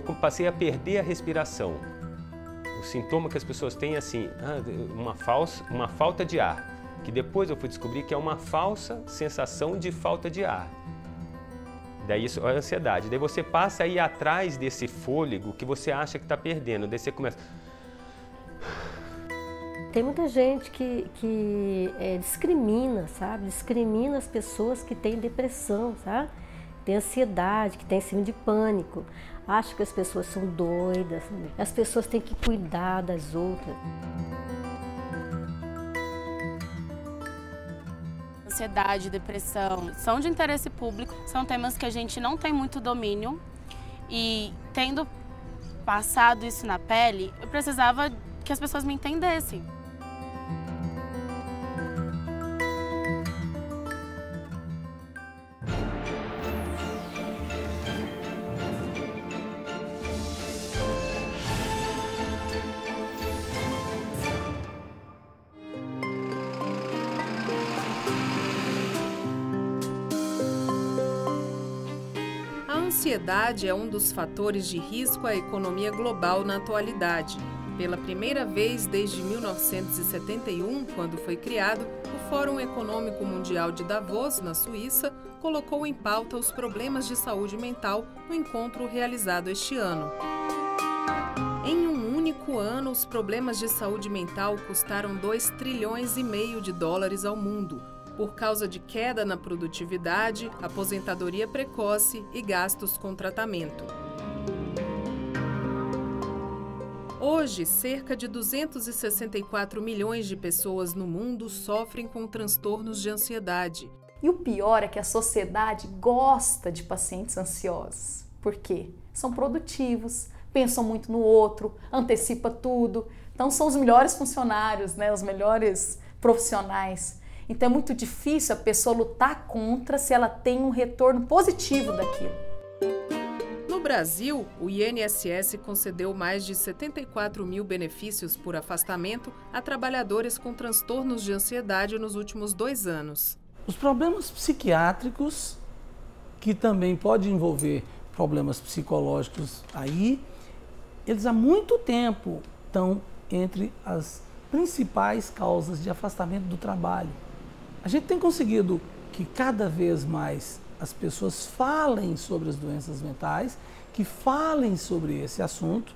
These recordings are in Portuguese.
eu passei a perder a respiração. O sintoma que as pessoas têm é assim, uma falta de ar, que depois eu fui descobrir que é uma falsa sensação de falta de ar. Daí isso é a ansiedade. Daí você passa a ir atrás desse fôlego que você acha que está perdendo. Daí você começa... Tem muita gente que discrimina, sabe? Discrimina as pessoas que têm depressão, sabe? Tem ansiedade, que tem síndrome de pânico. Acha que as pessoas são doidas. As pessoas têm que cuidar das outras. Ansiedade, depressão, são de interesse público, são temas que a gente não tem muito domínio e tendo passado isso na pele, eu precisava que as pessoas me entendessem. A ansiedade é um dos fatores de risco à economia global na atualidade. Pela primeira vez desde 1971, quando foi criado, o Fórum Econômico Mundial de Davos, na Suíça, colocou em pauta os problemas de saúde mental no encontro realizado este ano. Em um único ano, os problemas de saúde mental custaram 2,5 trilhões de dólares ao mundo, por causa de queda na produtividade, aposentadoria precoce e gastos com tratamento. Hoje, cerca de 264 milhões de pessoas no mundo sofrem com transtornos de ansiedade. E o pior é que a sociedade gosta de pacientes ansiosos. Por quê? São produtivos, pensam muito no outro, antecipa tudo. Então são os melhores funcionários, né? Os melhores profissionais. Então é muito difícil a pessoa lutar contra se ela tem um retorno positivo daquilo. No Brasil, o INSS concedeu mais de 74 mil benefícios por afastamento a trabalhadores com transtornos de ansiedade nos últimos 2 anos. Os problemas psiquiátricos, que também podem envolver problemas psicológicos aí, eles há muito tempo estão entre as principais causas de afastamento do trabalho. A gente tem conseguido que cada vez mais as pessoas falem sobre as doenças mentais, que falem sobre esse assunto,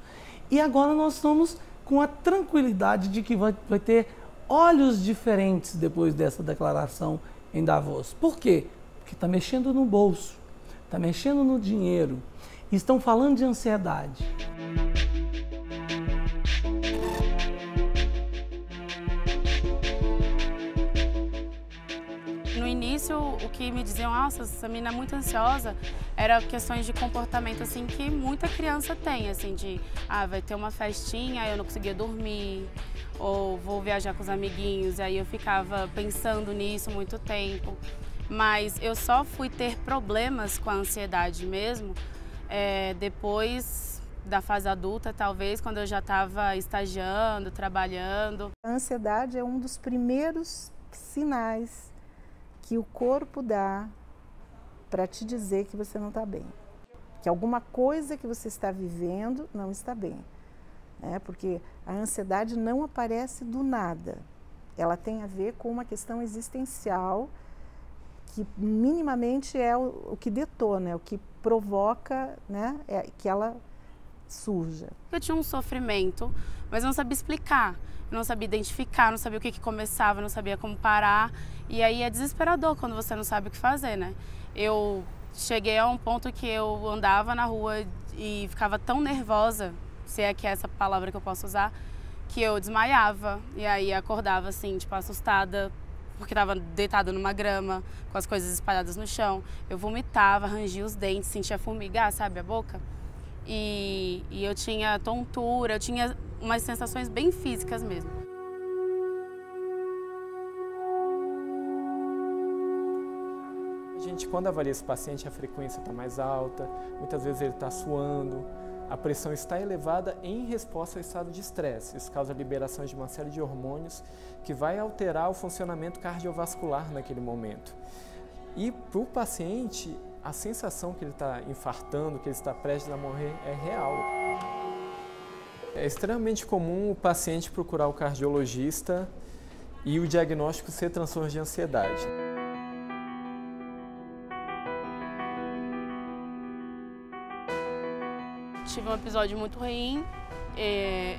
e agora nós estamos com a tranquilidade de que vai ter olhos diferentes depois dessa declaração em Davos. Por quê? Porque está mexendo no bolso, está mexendo no dinheiro, e estão falando de ansiedade. No início, o que me diziam, nossa, essa menina é muito ansiosa, era questões de comportamento assim que muita criança tem, assim, de vai ter uma festinha, eu não conseguia dormir, ou vou viajar com os amiguinhos, e aí eu ficava pensando nisso muito tempo. Mas eu só fui ter problemas com a ansiedade mesmo depois da fase adulta, talvez, quando eu já estava estagiando, trabalhando. A ansiedade é um dos primeiros sinais que o corpo dá para te dizer que você não está bem. Que alguma coisa que você está vivendo não está bem. Porque a ansiedade não aparece do nada. Ela tem a ver com uma questão existencial que minimamente é o que detona, o que provoca, né, que ela surja. Eu tinha um sofrimento, mas eu não sabia explicar, eu não sabia identificar, não sabia o que começava, não sabia como parar. E aí é desesperador quando você não sabe o que fazer, né? Eu cheguei a um ponto que eu andava na rua e ficava tão nervosa, se é que é essa palavra que eu posso usar, que eu desmaiava. E aí acordava assim, tipo, assustada, porque estava deitada numa grama, com as coisas espalhadas no chão. Eu vomitava, rangia os dentes, sentia formigar, sabe, a boca. E eu tinha tontura, eu tinha umas sensações bem físicas mesmo. A gente, quando avalia esse paciente, a frequência está mais alta, muitas vezes ele está suando, a pressão está elevada em resposta ao estado de estresse. Isso causa a liberação de uma série de hormônios que vai alterar o funcionamento cardiovascular naquele momento. E para o paciente, a sensação que ele está infartando, que ele está prestes a morrer, é real. É extremamente comum o paciente procurar o cardiologista e o diagnóstico ser transtorno de ansiedade. Tive um episódio muito ruim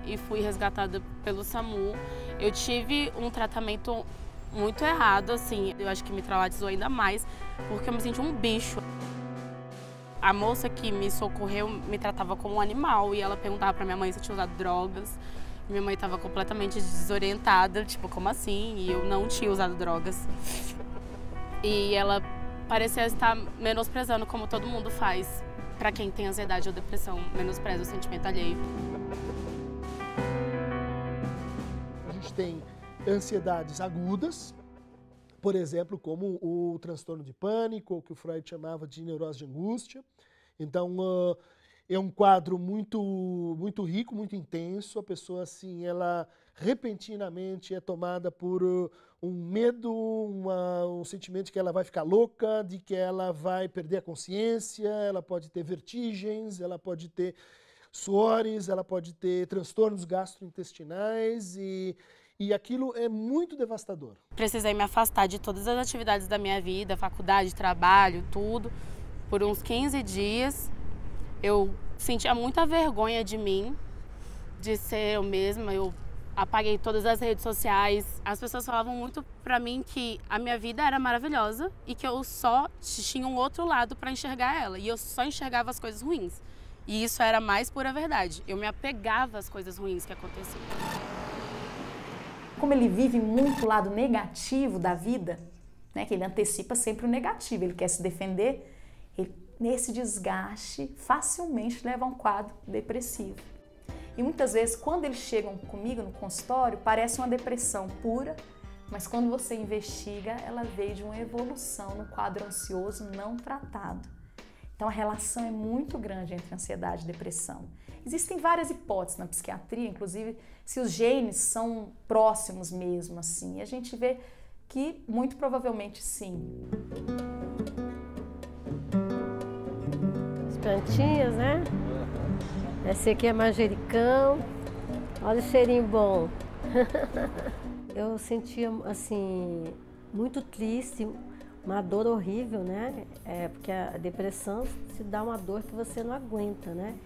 e fui resgatada pelo SAMU. Eu tive um tratamento muito errado, assim, eu acho que me traumatizou ainda mais, porque eu me senti um bicho. A moça que me socorreu me tratava como um animal e ela perguntava pra minha mãe se eu tinha usado drogas. Minha mãe estava completamente desorientada, tipo, como assim? E eu não tinha usado drogas. E ela parecia estar menosprezando, como todo mundo faz. Para quem tem ansiedade ou depressão, menospreza o sentimento alheio. A gente tem ansiedades agudas, por exemplo, como o transtorno de pânico, ou que o Freud chamava de neurose de angústia. Então, é um quadro muito rico, muito intenso. A pessoa, assim, ela repentinamente é tomada por um medo, um sentimento de que ela vai ficar louca, de que ela vai perder a consciência, ela pode ter vertigens, ela pode ter suores, ela pode ter transtornos gastrointestinais e aquilo é muito devastador. Precisei me afastar de todas as atividades da minha vida, faculdade, trabalho, tudo, por uns 15 dias. Eu sentia muita vergonha de mim, de ser eu mesma. Eu apaguei todas as redes sociais. As pessoas falavam muito pra mim que a minha vida era maravilhosa e que eu só tinha um outro lado pra enxergar ela. E eu só enxergava as coisas ruins. E isso era a mais pura verdade. Eu me apegava às coisas ruins que aconteciam. Como ele vive muito o lado negativo da vida, né, que ele antecipa sempre o negativo, ele quer se defender, ele, nesse desgaste, facilmente leva a um quadro depressivo. E muitas vezes, quando eles chegam comigo no consultório, parece uma depressão pura, mas quando você investiga, ela veio de uma evolução no quadro ansioso não tratado. Então a relação é muito grande entre ansiedade e depressão. Existem várias hipóteses na psiquiatria, inclusive se os genes são próximos mesmo, assim. E a gente vê que muito provavelmente sim. As plantinhas, né? Esse aqui é manjericão. Olha o cheirinho bom. Eu sentia, assim, muito triste, uma dor horrível, né? Porque a depressão se dá uma dor que você não aguenta, né?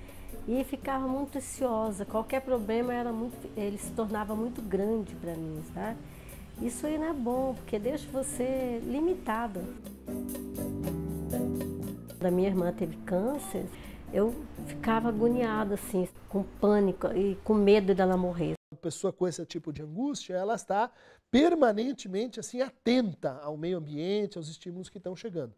E ficava muito ansiosa. Qualquer problema ele se tornava muito grande para mim, tá? Isso aí não é bom, porque deixa você limitada. A minha irmã teve câncer, eu ficava agoniada, assim, com pânico e com medo dela morrer. A pessoa com esse tipo de angústia, ela está permanentemente assim, atenta ao meio ambiente, aos estímulos que estão chegando.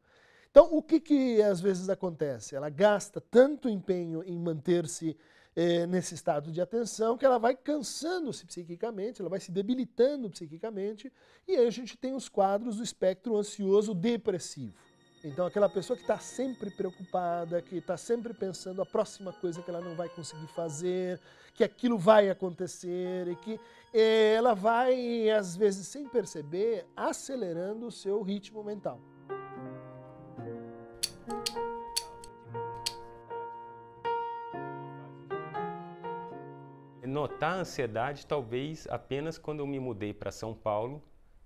Então, o que às vezes acontece? Ela gasta tanto empenho em manter-se nesse estado de atenção que ela vai cansando-se psiquicamente, ela vai se debilitando psiquicamente, e aí a gente tem os quadros do espectro ansioso depressivo. Então, aquela pessoa que está sempre preocupada, que está sempre pensando a próxima coisa que ela não vai conseguir fazer, que aquilo vai acontecer e que ela vai, às vezes, sem perceber, acelerando o seu ritmo mental. Notar a ansiedade, talvez, apenas quando eu me mudei para São Paulo,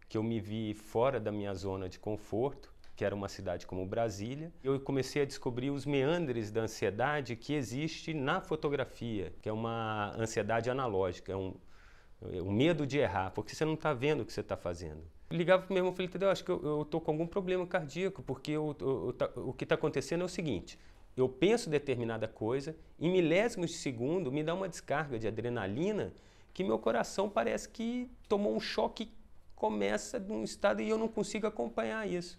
que eu me vi fora da minha zona de conforto, que era uma cidade como Brasília. Eu comecei a descobrir os meandres da ansiedade que existe na fotografia, que é uma ansiedade analógica, é um medo de errar, porque você não está vendo o que você está fazendo. Eu ligava para o meu irmão e falei, entendeu? Acho que eu estou com algum problema cardíaco, porque o que está acontecendo é o seguinte, eu penso determinada coisa, em milésimos de segundo me dá uma descarga de adrenalina que meu coração parece que tomou um choque, começa num estado e eu não consigo acompanhar isso.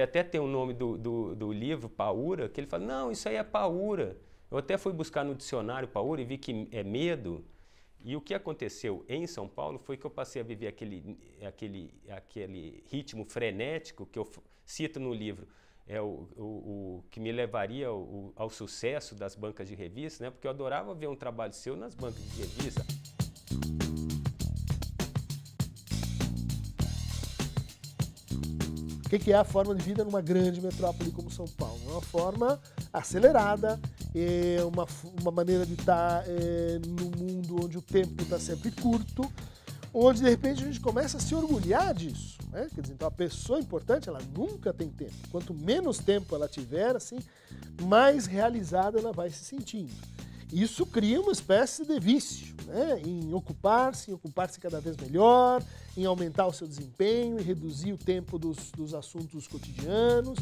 Até tem o nome do livro, paura, que ele fala, não, isso aí é paura. Eu até fui buscar no dicionário paura e vi que é medo. E o que aconteceu em São Paulo foi que eu passei a viver aquele ritmo frenético que eu cito no livro, é o que me levaria ao sucesso das bancas de revista, né? Porque eu adorava ver um trabalho seu nas bancas de revista. O que é a forma de vida numa grande metrópole como São Paulo? É uma forma acelerada, é uma maneira de estar num mundo onde o tempo está sempre curto, onde de repente a gente começa a se orgulhar disso, né? Quer dizer, então a pessoa importante, ela nunca tem tempo. Quanto menos tempo ela tiver, assim, mais realizada ela vai se sentindo. Isso cria uma espécie de vício, né? Em ocupar-se cada vez melhor, em aumentar o seu desempenho, em reduzir o tempo dos assuntos cotidianos.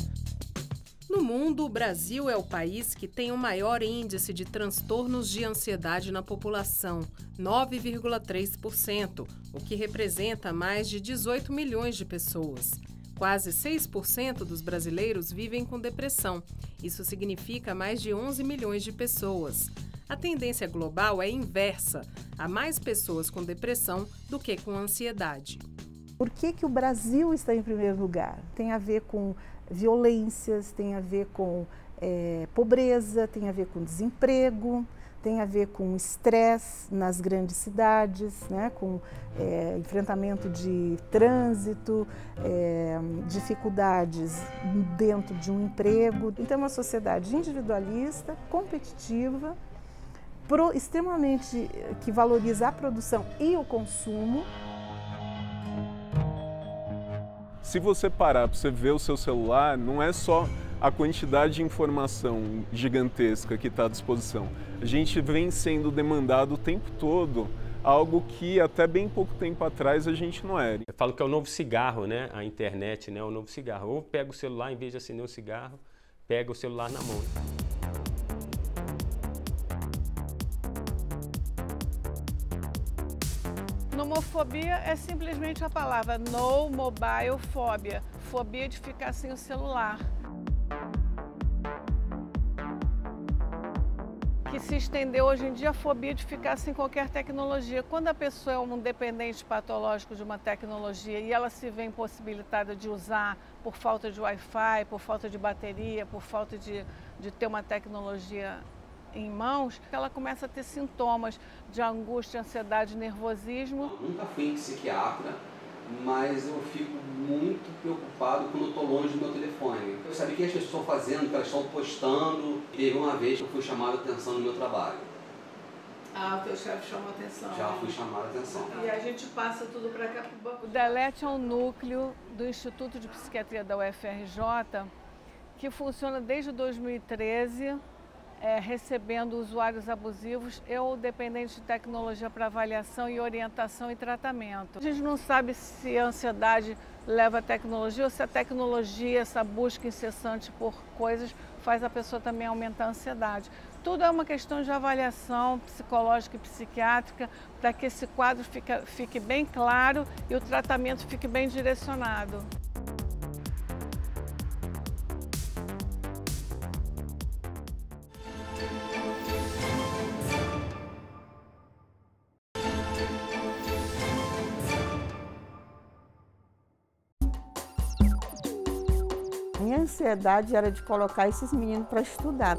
No mundo, o Brasil é o país que tem o maior índice de transtornos de ansiedade na população, 9,3%, o que representa mais de 18 milhões de pessoas. Quase 6% dos brasileiros vivem com depressão. Isso significa mais de 11 milhões de pessoas. A tendência global é inversa. Há mais pessoas com depressão do que com ansiedade. Por que o Brasil está em primeiro lugar? Tem a ver com violências, tem a ver com pobreza, tem a ver com desemprego, tem a ver com estresse nas grandes cidades, né? Com enfrentamento de trânsito, dificuldades dentro de um emprego. Então é uma sociedade individualista, competitiva, extremamente que valoriza a produção e o consumo. Se você parar para você ver o seu celular, não é só a quantidade de informação gigantesca que está à disposição. A gente vem sendo demandado o tempo todo algo que até bem pouco tempo atrás a gente não era. Eu falo que é o novo cigarro, né? A internet, né? O novo cigarro. Ou pega o celular, em vez de acender o cigarro, pega o celular na mão. Nomofobia é simplesmente a palavra no mobile phobia, fobia de ficar sem o celular. Que se estendeu hoje em dia a fobia de ficar sem qualquer tecnologia. Quando a pessoa é um dependente patológico de uma tecnologia e ela se vê impossibilitada de usar por falta de Wi-Fi, por falta de bateria, por falta de ter uma tecnologia em mãos, ela começa a ter sintomas de angústia, ansiedade, nervosismo. Eu nunca fui em psiquiatra, mas eu fico muito preocupado quando eu estou longe do meu telefone. Eu sabia o que as pessoas estão fazendo, o que elas estão postando. Teve uma vez que eu fui chamado a atenção no meu trabalho. Ah, o teu chefe chamou a atenção. Já fui chamado a atenção. E a gente passa tudo para cá para o banco. O DELET é um núcleo do Instituto de Psiquiatria da UFRJ que funciona desde 2013, recebendo usuários abusivos ou dependentes de tecnologia para avaliação e orientação e tratamento. A gente não sabe se a ansiedade leva à tecnologia ou se a tecnologia, essa busca incessante por coisas, faz a pessoa também aumentar a ansiedade. Tudo é uma questão de avaliação psicológica e psiquiátrica para que esse quadro fique bem claro e o tratamento fique bem direcionado. Minha ansiedade era de colocar esses meninos para estudar.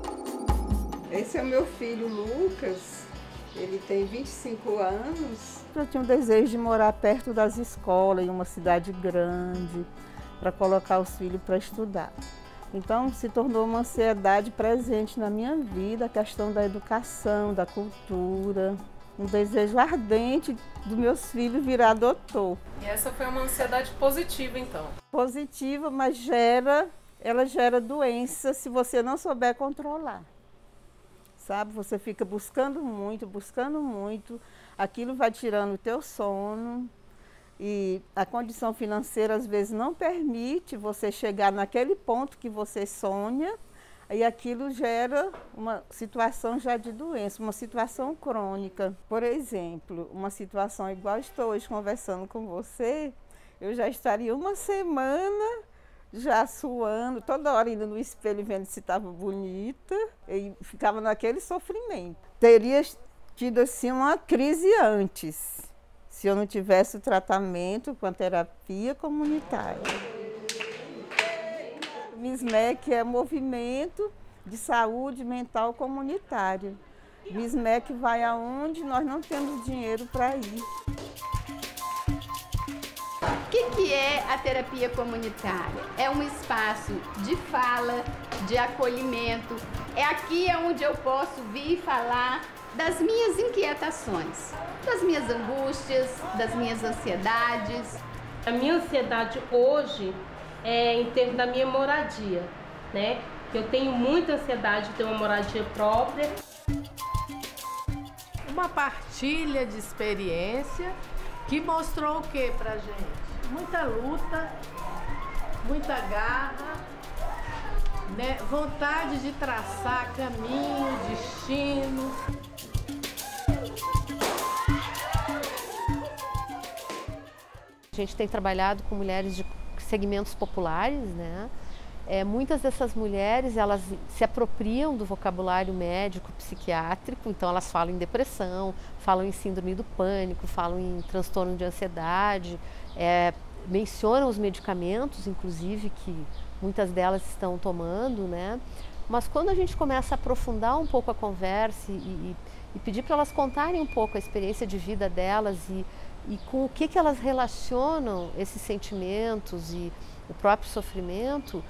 Esse é o meu filho, Lucas. Ele tem 25 anos. Eu tinha um desejo de morar perto das escolas, em uma cidade grande, para colocar os filhos para estudar. Então, se tornou uma ansiedade presente na minha vida, a questão da educação, da cultura. Um desejo ardente dos meus filhos virar doutor. E essa foi uma ansiedade positiva, então? Positiva, mas ela gera doença se você não souber controlar. Sabe? Você fica buscando muito, aquilo vai tirando o teu sono e a condição financeira às vezes não permite você chegar naquele ponto que você sonha. E aquilo gera uma situação já de doença, uma situação crônica. Por exemplo, uma situação igual estou hoje conversando com você, eu já estaria uma semana já suando, toda hora indo no espelho vendo se estava bonita, e ficava naquele sofrimento. Teria tido assim uma crise antes, se eu não tivesse o tratamento com a terapia comunitária. MISMEC é movimento de saúde mental comunitário. MISMEC vai aonde nós não temos dinheiro para ir. O que é a terapia comunitária? É um espaço de fala, de acolhimento. É aqui onde eu posso vir falar das minhas inquietações, das minhas angústias, das minhas ansiedades. A minha ansiedade hoje é em termos da minha moradia, né? Eu tenho muita ansiedade de ter uma moradia própria. Uma partilha de experiência que mostrou o que pra gente? Muita luta, muita garra, né? Vontade de traçar caminho, destino. A gente tem trabalhado com mulheres de segmentos populares, né? Muitas dessas mulheres, elas se apropriam do vocabulário médico psiquiátrico, então elas falam em depressão, falam em síndrome do pânico, falam em transtorno de ansiedade, mencionam os medicamentos, inclusive, que muitas delas estão tomando, né? Mas quando a gente começa a aprofundar um pouco a conversa e pedir para elas contarem um pouco a experiência de vida delas e com o que elas relacionam esses sentimentos e o próprio sofrimento,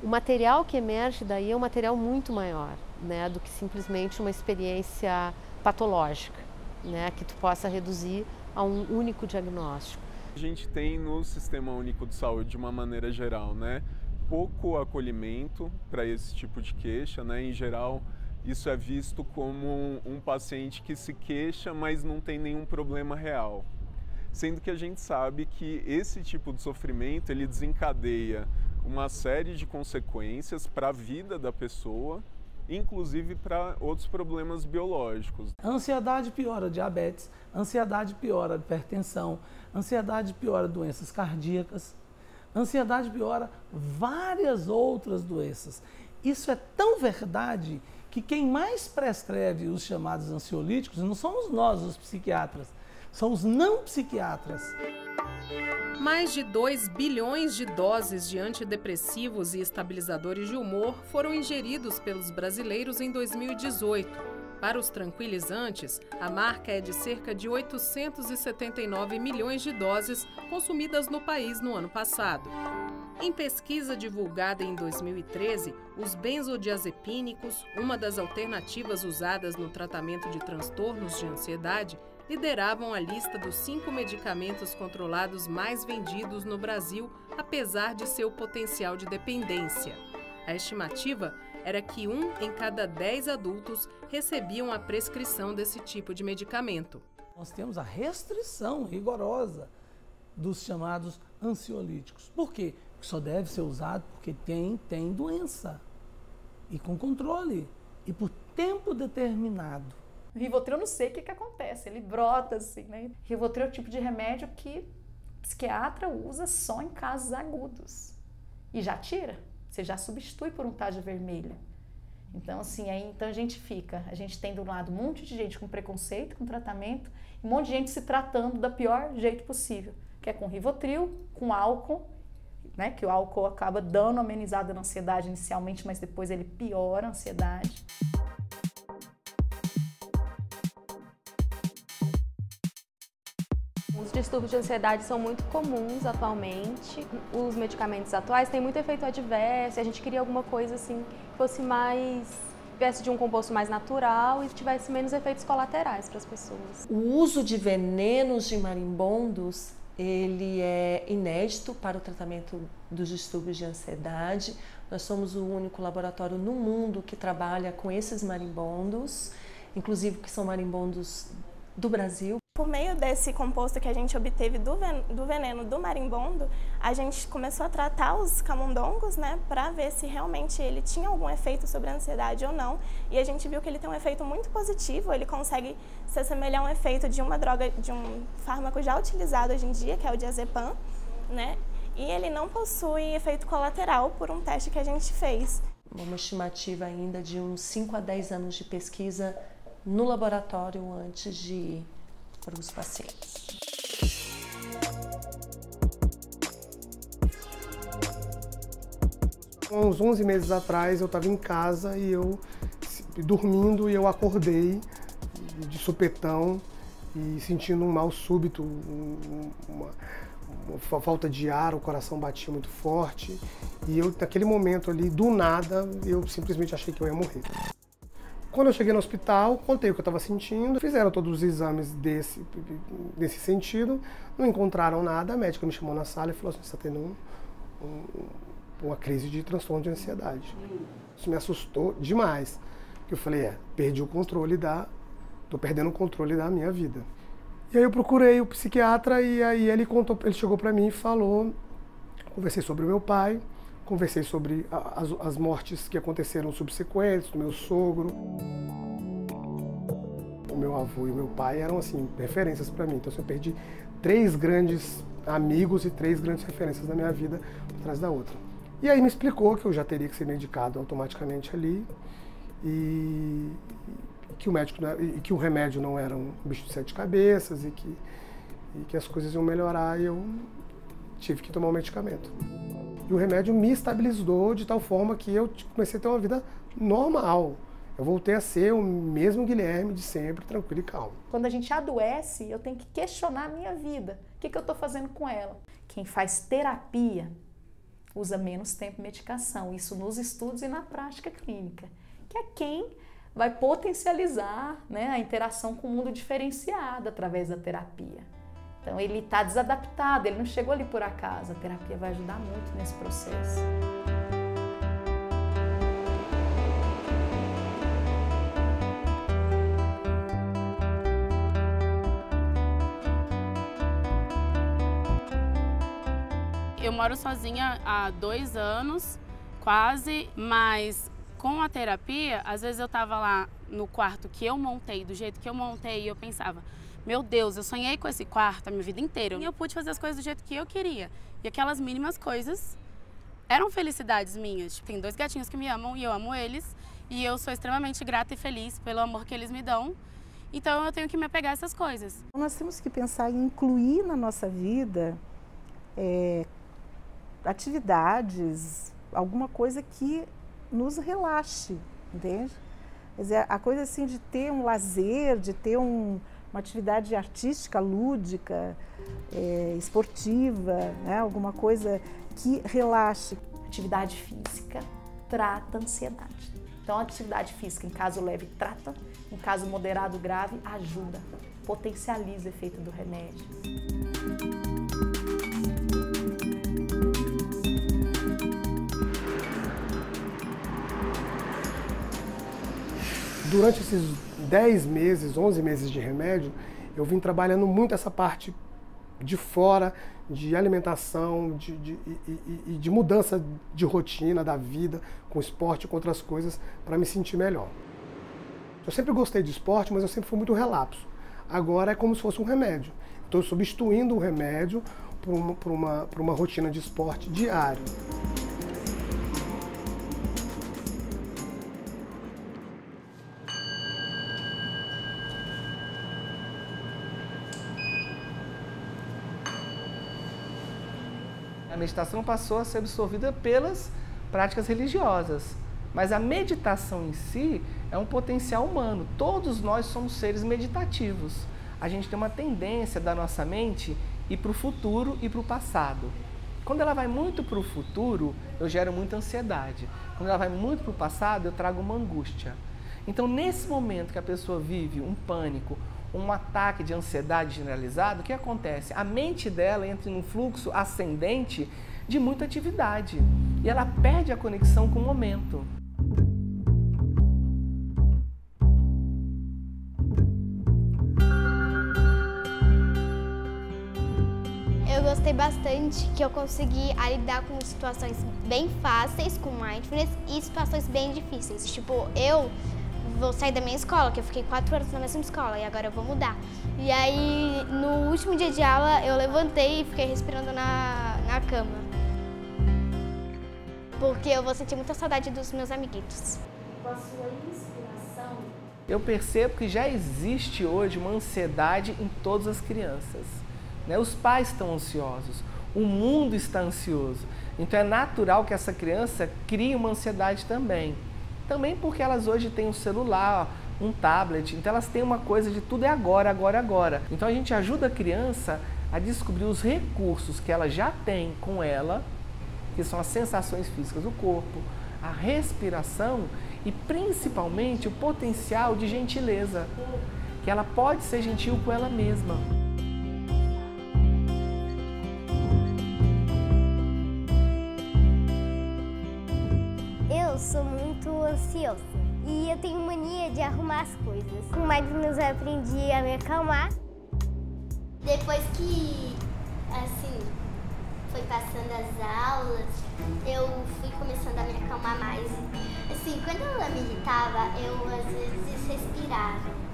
o material que emerge daí é um material muito maior, né, do que simplesmente uma experiência patológica, né, que tu possa reduzir a um único diagnóstico. A gente tem no Sistema Único de Saúde, de uma maneira geral, né, pouco acolhimento para esse tipo de queixa, né, em geral isso é visto como um paciente que se queixa, mas não tem nenhum problema real. Sendo que a gente sabe que esse tipo de sofrimento, ele desencadeia uma série de consequências para a vida da pessoa, inclusive para outros problemas biológicos. A ansiedade piora diabetes, a ansiedade piora hipertensão, a ansiedade piora doenças cardíacas, a ansiedade piora várias outras doenças. Isso é tão verdade que quem mais prescreve os chamados ansiolíticos não somos nós, os psiquiatras, são os não psiquiatras. Mais de 2 bilhões de doses de antidepressivos e estabilizadores de humor foram ingeridos pelos brasileiros em 2018. Para os tranquilizantes, a marca é de cerca de 879 milhões de doses consumidas no país no ano passado. Em pesquisa divulgada em 2013, os benzodiazepínicos, uma das alternativas usadas no tratamento de transtornos de ansiedade, lideravam a lista dos 5 medicamentos controlados mais vendidos no Brasil, apesar de seu potencial de dependência. A estimativa era que 1 em cada 10 adultos recebiam a prescrição desse tipo de medicamento. Nós temos a restrição rigorosa dos chamados ansiolíticos. Por quê? Porque só deve ser usado porque tem doença e com controle e por tempo determinado. O Rivotril, eu não sei o que acontece, ele brota assim, né? Rivotril é o tipo de remédio que o psiquiatra usa só em casos agudos. E já tira, você já substitui por um tarja vermelha. Então, assim, então a gente tem do lado um monte de gente com preconceito, com tratamento, e um monte de gente se tratando da pior jeito possível, que é com Rivotril, com álcool, né? Que o álcool acaba dando uma amenizada na ansiedade inicialmente, mas depois ele piora a ansiedade. Os distúrbios de ansiedade são muito comuns atualmente. Os medicamentos atuais têm muito efeito adverso. A gente queria alguma coisa assim que fosse tivesse de um composto mais natural e tivesse menos efeitos colaterais para as pessoas. O uso de venenos de marimbondos, ele é inédito para o tratamento dos distúrbios de ansiedade. Nós somos o único laboratório no mundo que trabalha com esses marimbondos, inclusive que são marimbondos do Brasil. Por meio desse composto que a gente obteve do veneno do marimbondo, a gente começou a tratar os camundongos, né, para ver se realmente ele tinha algum efeito sobre a ansiedade ou não. E a gente viu que ele tem um efeito muito positivo, ele consegue se assemelhar a um efeito de uma droga, de um fármaco já utilizado hoje em dia, que é o diazepam, né? E ele não possui efeito colateral por um teste que a gente fez. Uma estimativa ainda de uns 5 a 10 anos de pesquisa no laboratório antes de ir para os pacientes. Uns 11 meses atrás eu estava em casa e eu dormindo e eu acordei de supetão e sentindo um mal súbito, falta de ar, o coração batia muito forte. E eu, naquele momento ali, do nada, eu simplesmente achei que eu ia morrer. Quando eu cheguei no hospital, contei o que eu estava sentindo, fizeram todos os exames desse sentido, não encontraram nada, a médica me chamou na sala e falou assim, você está tendo uma crise de transtorno de ansiedade. Isso me assustou demais, porque eu falei, perdi o controle tô perdendo o controle da minha vida. E aí eu procurei o psiquiatra e aí ele chegou para mim e falou, conversei sobre o meu pai, conversei sobre as mortes que aconteceram subsequentes, do meu sogro. O meu avô e o meu pai eram, assim, referências para mim. Então, eu perdi 3 grandes amigos e 3 grandes referências na minha vida, uma atrás da outra. E aí me explicou que eu já teria que ser medicado automaticamente ali e que o remédio não era um bicho de 7 cabeças e que as coisas iam melhorar e eu tive que tomar um medicamento. E o remédio me estabilizou de tal forma que eu comecei a ter uma vida normal. Eu voltei a ser o mesmo Guilherme de sempre, tranquilo e calmo. Quando a gente adoece, eu tenho que questionar a minha vida. O que eu estou fazendo com ela? Quem faz terapia usa menos tempo de medicação. Isso nos estudos e na prática clínica. Que é quem vai potencializar, né, a interação com o mundo diferenciado através da terapia. Então ele está desadaptado, ele não chegou ali por acaso. A terapia vai ajudar muito nesse processo. Eu moro sozinha há 2 anos, quase, mas com a terapia, às vezes eu tava lá no quarto que eu montei, do jeito que eu montei, e eu pensava, meu Deus, eu sonhei com esse quarto a minha vida inteira. E eu pude fazer as coisas do jeito que eu queria. E aquelas mínimas coisas eram felicidades minhas. Tem 2 gatinhos que me amam e eu amo eles. E eu sou extremamente grata e feliz pelo amor que eles me dão. Então eu tenho que me apegar a essas coisas. Nós temos que pensar em incluir na nossa vida atividades, alguma coisa que nos relaxe, entende? Quer dizer, a coisa assim de ter um lazer, de ter uma atividade artística, lúdica, esportiva, né? Alguma coisa que relaxe. Atividade física trata a ansiedade. Então, a atividade física, em caso leve, trata, em caso moderado, grave, ajuda, potencializa o efeito do remédio. Durante esses 10 meses, 11 meses de remédio, eu vim trabalhando muito essa parte de fora, de alimentação, de mudança de rotina da vida, com esporte, com outras coisas, para me sentir melhor. Eu sempre gostei de esporte, mas eu sempre fui muito relapso. Agora é como se fosse um remédio. Estou substituindo o remédio por uma rotina de esporte diário. A meditação passou a ser absorvida pelas práticas religiosas, mas a meditação em si é um potencial humano. Todos nós somos seres meditativos. A gente tem uma tendência da nossa mente ir para o futuro e para o passado. Quando ela vai muito para o futuro, eu gero muita ansiedade. Quando ela vai muito para o passado, eu trago uma angústia. Então, nesse momento que a pessoa vive um pânico, um ataque de ansiedade generalizado, o que acontece? A mente dela entra num fluxo ascendente de muita atividade e ela perde a conexão com o momento. Eu gostei bastante que eu consegui lidar com situações bem fáceis com mindfulness e situações bem difíceis. Tipo, eu vou sair da minha escola, que eu fiquei 4 anos na mesma escola e agora eu vou mudar. E aí, no último dia de aula, eu levantei e fiquei respirando na cama. Porque eu vou sentir muita saudade dos meus amiguitos. Com a sua inspiração, eu percebo que já existe hoje uma ansiedade em todas as crianças. Né? Os pais estão ansiosos, o mundo está ansioso. Então é natural que essa criança crie uma ansiedade também. Também porque elas hoje têm um celular, um tablet. Então elas têm uma coisa de tudo é agora, agora, agora. Então a gente ajuda a criança a descobrir os recursos que ela já tem com ela, que são as sensações físicas do corpo, a respiração e principalmente o potencial de gentileza, que ela pode ser gentil com ela mesma. Eu sou muito ansiosa e eu tenho mania de arrumar as coisas. Com Mindfulness eu aprendi a me acalmar. Depois que, assim, foi passando as aulas, eu fui começando a me acalmar mais. Assim, quando ela me irritava, eu às vezes respirava.